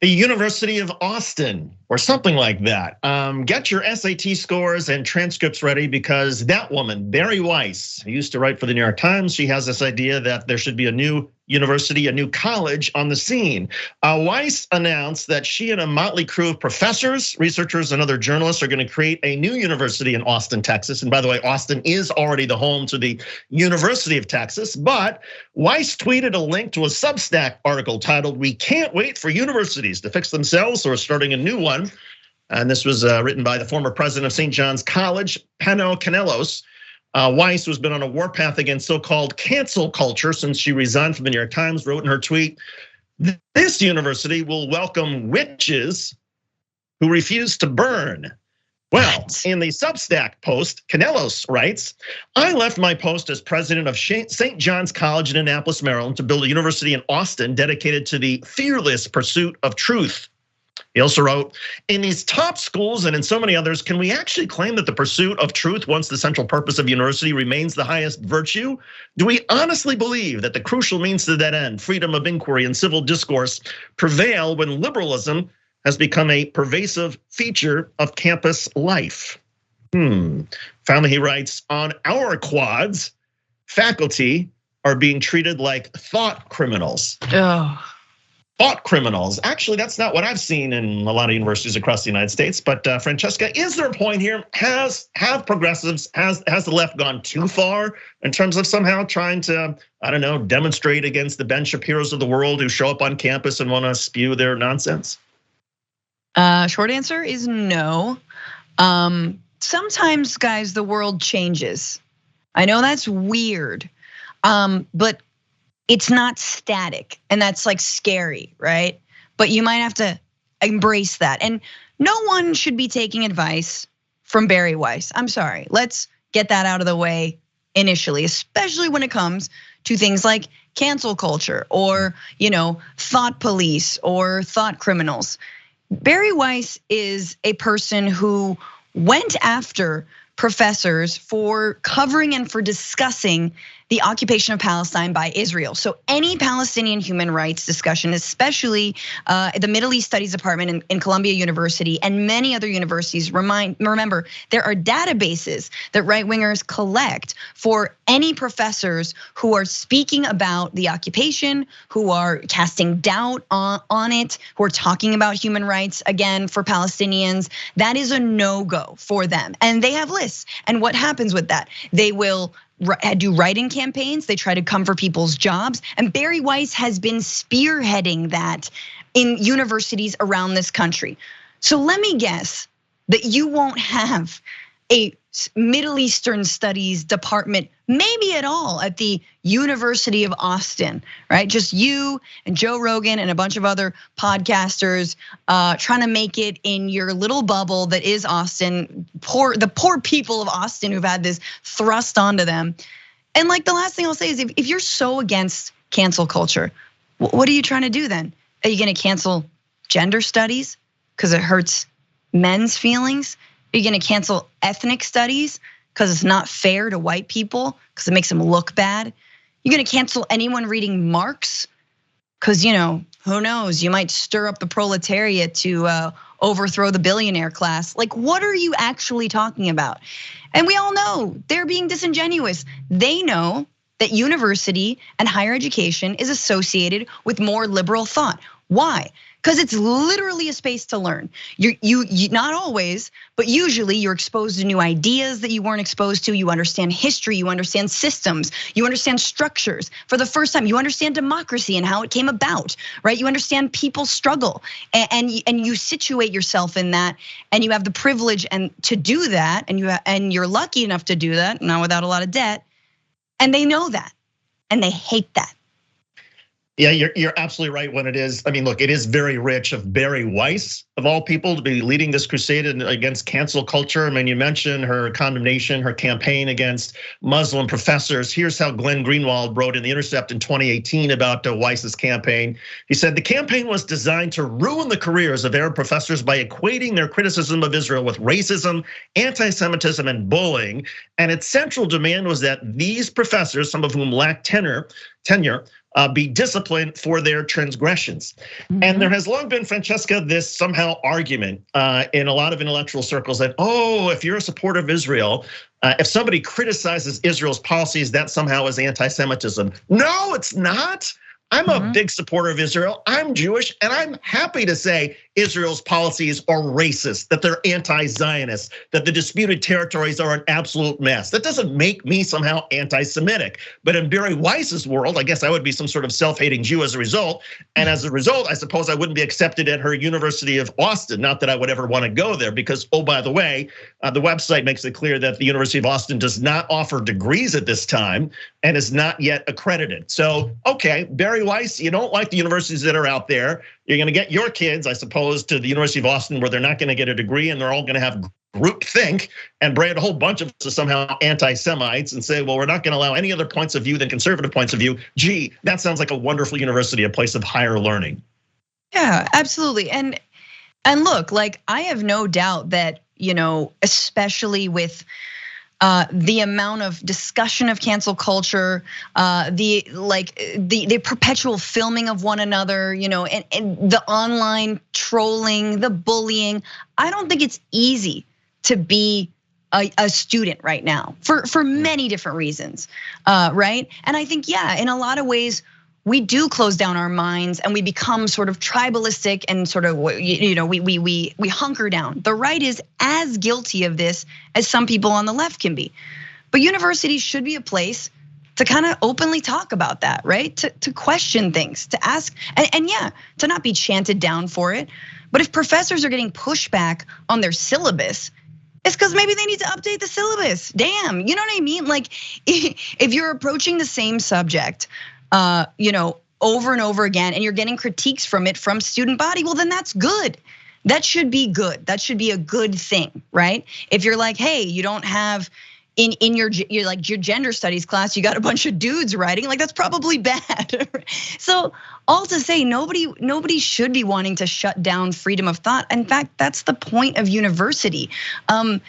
The University of Austin, or something like that. Get your SAT scores and transcripts ready because that woman, Bari Weiss, who used to write for the New York Times, she has this idea that there should be a new university, a new college on the scene. Weiss announced that she and a motley crew of professors, researchers, and other journalists are gonna create a new university in Austin, Texas. And by the way, Austin is already the home to the University of Texas, but Weiss tweeted a link to a Substack article titled, "We Can't Wait for Universities to Fix Themselves, so we're starting a new one." And this was written by the former president of St. John's College, Pano Canelos. Weiss, who's been on a warpath against so-called cancel culture since she resigned from the New York Times, wrote in her tweet, "This university will welcome witches who refuse to burn." Well, in the Substack post, Canelos writes, "I left my post as president of St. John's College in Annapolis, Maryland, to build a university in Austin dedicated to the fearless pursuit of truth." He also wrote, "In these top schools and in so many others, can we actually claim that the pursuit of truth, once the central purpose of university, remains the highest virtue? Do we honestly believe that the crucial means to that end, freedom of inquiry and civil discourse, prevail when liberalism has become a pervasive feature of campus life?" Finally, he writes, "On our quads, faculty are being treated like thought criminals." Thought criminals. Actually, that's not what I've seen in a lot of universities across the United States. But Francesca, is there a point here? Have progressives, has the left gone too far in terms of somehow trying to, I don't know, demonstrate against the Ben Shapiros of the world who show up on campus and want to spew their nonsense? Short answer is no. Sometimes, guys, the world changes. I know that's weird, but it's not static, and that's like scary, right? But you might have to embrace that. And no one should be taking advice from Bari Weiss. I'm sorry, let's get that out of the way initially, especially when it comes to things like cancel culture or thought police or thought criminals. Bari Weiss is a person who went after professors for covering and for discussing the occupation of Palestine by Israel. So any Palestinian human rights discussion, especially the Middle East Studies Department in Columbia University and many other universities, remember, there are databases that right-wingers collect for any professors who are speaking about the occupation, who are casting doubt on it, who are talking about human rights, again, for Palestinians. That is a no-go for them. And they have lists. And what happens with that? They will do write-in campaigns, they try to come for people's jobs. And Bari Weiss has been spearheading that in universities around this country. So let me guess that you won't have a Middle Eastern Studies department, maybe at all, at the University of Austin, right? Just you and Joe Rogan and a bunch of other podcasters trying to make it in your little bubble that is Austin. The poor people of Austin who've had this thrust onto them. And like the last thing I'll say is if you're so against cancel culture, what are you trying to do then? Are you gonna cancel gender studies because it hurts men's feelings? Are you gonna cancel ethnic studies because it's not fair to white people because it makes them look bad? You're gonna cancel anyone reading Marx because who knows, you might stir up the proletariat to overthrow the billionaire class. Like, what are you actually talking about? And we all know they're being disingenuous. They know that university and higher education is associated with more liberal thought. Why? Because it's literally a space to learn. You not always, but usually you're exposed to new ideas that you weren't exposed to. You understand history, you understand systems, you understand structures. For the first time, you understand democracy and how it came about, right? You understand people's struggle, and you situate yourself in that, and you have the privilege and to do that, and you're lucky enough to do that, not without a lot of debt. And they know that, and they hate that. Yeah, you're absolutely right when it is. I mean, look, it is very rich of Bari Weiss, of all people, to be leading this crusade against cancel culture. I mean, you mentioned her condemnation, her campaign against Muslim professors. Here's how Glenn Greenwald wrote in The Intercept in 2018 about Weiss's campaign. He said, "The campaign was designed to ruin the careers of Arab professors by equating their criticism of Israel with racism, anti-Semitism, and bullying. And its central demand was that these professors, some of whom lacked tenure, be disciplined for their transgressions. And there has long been, Francesca, this somehow argument in a lot of intellectual circles that, if you're a supporter of Israel, if somebody criticizes Israel's policies, that somehow is anti-Semitism. No, it's not. I'm a big supporter of Israel. I'm Jewish, and I'm happy to say Israel's policies are racist, that they're anti-Zionist, that the disputed territories are an absolute mess. That doesn't make me somehow anti-Semitic. But in Barry Weiss's world, I guess I would be some sort of self-hating Jew as a result. And as a result, I suppose I wouldn't be accepted at her University of Austin. Not that I would ever want to go there, because, by the way, the website makes it clear that the University of Austin does not offer degrees at this time and is not yet accredited. So, okay, Barry Weiss, you don't like the universities that are out there. You're gonna get your kids, I suppose, to the University of Austin where they're not gonna get a degree and they're all gonna have groupthink and brand a whole bunch of us as somehow anti-Semites and say, well, we're not gonna allow any other points of view than conservative points of view. Gee, that sounds like a wonderful university, a place of higher learning. Yeah, absolutely. And look, like I have no doubt that, especially with the amount of discussion of cancel culture, the perpetual filming of one another, and the online trolling, the bullying. I don't think it's easy to be a student right now for many different reasons, right? And I think, in a lot of ways, we do close down our minds and we become sort of tribalistic and sort of, we hunker down. The right is as guilty of this as some people on the left can be. But universities should be a place to kind of openly talk about that, right? To question things, to ask, and to not be chanted down for it. But if professors are getting pushback on their syllabus, it's because maybe they need to update the syllabus. Damn, you know what I mean? Like if you're approaching the same subject, over and over again, and you're getting critiques from it from student body, well, then that's good. That should be good. That should be a good thing, right? If you're like, hey, you don't have in your gender studies class, you got a bunch of dudes writing, like that's probably bad. So all to say, nobody should be wanting to shut down freedom of thought. In fact, that's the point of university. But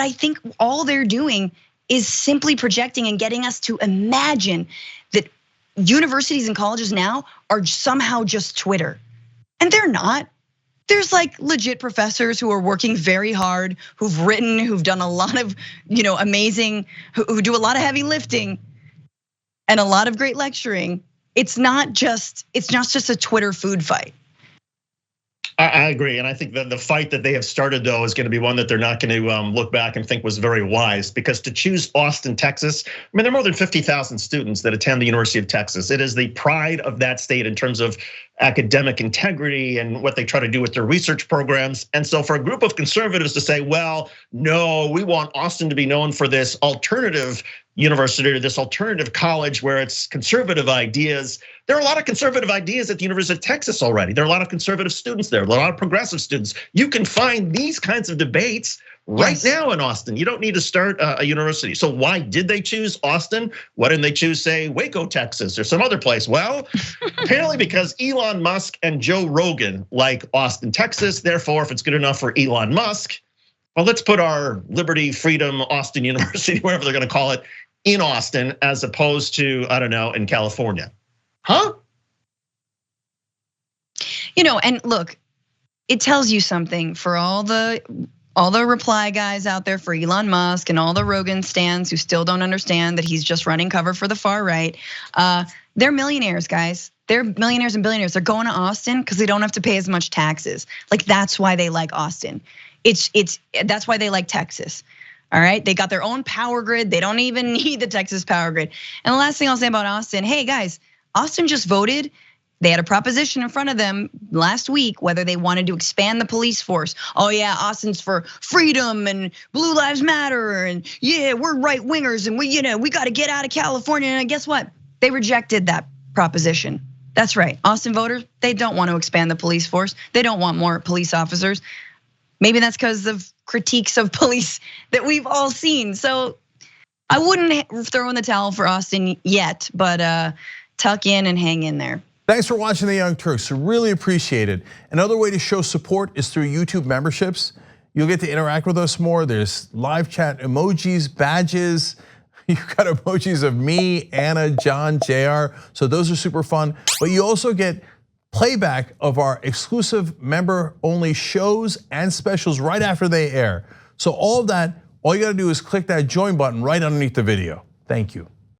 I think all they're doing is simply projecting and getting us to imagine that universities and colleges now are somehow just Twitter. And they're not. There's like legit professors who are working very hard, who've written, who've done a lot of, amazing, who do a lot of heavy lifting and a lot of great lecturing. It's not just a Twitter food fight. I agree, and I think that the fight that they have started, though, is going to be one that they're not going to look back and think was very wise. Because to choose Austin, Texas, there are more than 50,000 students that attend the University of Texas. It is the pride of that state in terms of academic integrity and what they try to do with their research programs. And so for a group of conservatives to say, well, no, we want Austin to be known for this alternative university or this alternative college where it's conservative ideas. There are a lot of conservative ideas at the University of Texas already. There are a lot of conservative students there, a lot of progressive students. You can find these kinds of debates right now in Austin. You don't need to start a university. So why did they choose Austin? Why didn't they choose, say, Waco, Texas or some other place? Well, apparently because Elon Musk and Joe Rogan like Austin, Texas. Therefore, if it's good enough for Elon Musk, well, let's put our Liberty, Freedom, Austin University, whatever they're gonna call it, in Austin as opposed to, I don't know, in California. Huh? And look, it tells you something for all the reply guys out there for Elon Musk and all the Rogan stans who still don't understand that he's just running cover for the far right. They're millionaires, guys. They're millionaires and billionaires. They're going to Austin because they don't have to pay as much taxes. Like that's why they like Austin. That's why they like Texas. All right, they got their own power grid. They don't even need the Texas power grid. And the last thing I'll say about Austin, hey guys, Austin just voted. They had a proposition in front of them last week whether they wanted to expand the police force. Oh yeah, Austin's for freedom and Blue Lives Matter and yeah, we're right wingers and we got to get out of California. And guess what? They rejected that proposition. That's right, Austin voters, they don't want to expand the police force. They don't want more police officers. Maybe that's because of critiques of police that we've all seen. So I wouldn't throw in the towel for Austin yet, but tuck in and hang in there. Thanks for watching The Young Turks, really appreciate it. Another way to show support is through YouTube memberships. You'll get to interact with us more. There's live chat emojis, badges. You've got emojis of me, Anna, John, JR. So those are super fun. But you also get playback of our exclusive member-only shows and specials right after they air. So all of that, all you gotta do is click that join button right underneath the video. Thank you.